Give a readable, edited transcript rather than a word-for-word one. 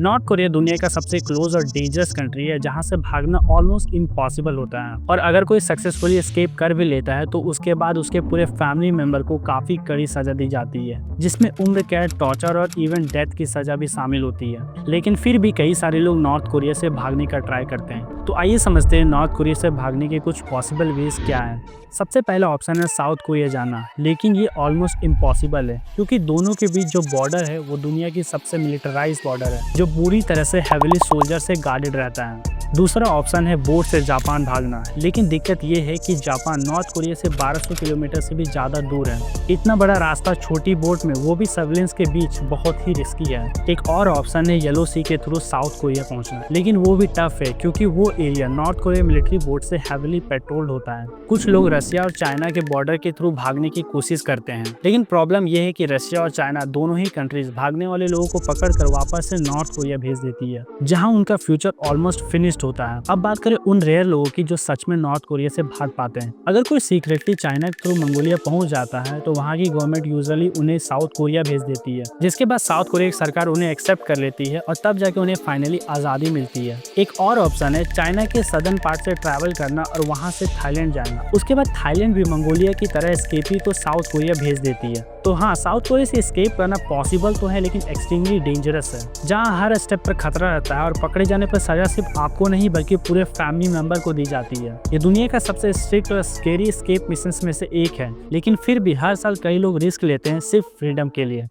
North Korea दुनिया का सबसे क्लोज और डेंजरस कंट्री है जहां से भागना ऑलमोस्ट इम्पॉसिबल होता है और अगर कोई सक्सेसफुली एस्केप कर भी लेता है तो उसके बाद उसके पूरे फैमिली मेंबर को काफी कड़ी सजा दी जाती है जिसमें उम्र कैद, टॉर्चर और इवन डेथ की सजा भी शामिल होती है। लेकिन फिर भी कई सारे लोग नॉर्थ कोरिया से भागने का ट्राई करते हैं। तो आइए समझते हैं नॉर्थ कोरिया से भागने के कुछ पॉसिबल वेज क्या है। सबसे पहला ऑप्शन है साउथ कोरिया जाना, लेकिन ये ऑलमोस्ट इम्पॉसिबल है क्योंकि दोनों के बीच जो बॉर्डर है वो दुनिया की सबसे मिलिटराइज बॉर्डर है जो पूरी तरह से हेविली सोल्जर से गार्डेड रहता है। दूसरा ऑप्शन है बोट से जापान भागना, लेकिन दिक्कत ये है कि जापान नॉर्थ कोरिया से 1200 किलोमीटर से भी ज़्यादा दूर है। इतना बड़ा रास्ता छोटी बोट में, वो भी सर्विलेंस के बीच, बहुत ही रिस्की है। एक और ऑप्शन है येलो सी के थ्रू साउथ कोरिया पहुंचना, लेकिन वो भी टफ है क्योंकि वो area north Korea military boat से हेविली पेट्रोल्ड होता है। कुछ लोग रशिया और चाइना के बॉर्डर के थ्रू भागने की कोशिश करते हैं, लेकिन प्रॉब्लम यह है कि रशिया और चाइना दोनों ही कंट्रीज भागने वाले लोगों को पकड़कर वापस से नॉर्थ कोरिया भेज देती है, जहां उनका फ्यूचर ऑलमोस्ट फिनिश्ड होता है। अब बात करें उन रेयर लोगों की जो सच में नॉर्थ कोरिया से भाग पाते हैं। अगर कोई सीक्रेटली चाइना के थ्रू मंगोलिया पहुंच जाता है तो वहां की गवर्नमेंट यूजुअली उन्हें साउथ कोरिया भेज देती है, जिसके बाद साउथ कोरिया की सरकार उन्हें एक्सेप्ट कर लेती है और तब जाके उन्हें फाइनली आजादी मिलती है। एक और ऑप्शन है चाइना के सदर्न पार्ट से ट्रैवल करना और वहां से थाईलैंड जाना। उसके बाद थाईलैंड भी मंगोलिया की तरह एस्केपी को साउथ कोरिया भेज देती है। तो हाँ, साउथ कोरिया से एस्केप करना पॉसिबल तो है, लेकिन एक्सट्रीमली डेंजरस है, जहाँ हर स्टेप पर खतरा रहता है और पकड़े जाने पर सजा सिर्फ आपको नहीं बल्कि पूरे फैमिली मेंबर को दी जाती है। ये दुनिया का सबसे स्ट्रिक्ट और स्केरी एस्केप मिशंस में से एक है, लेकिन फिर भी हर साल कई लोग रिस्क लेते हैं सिर्फ फ्रीडम के लिए।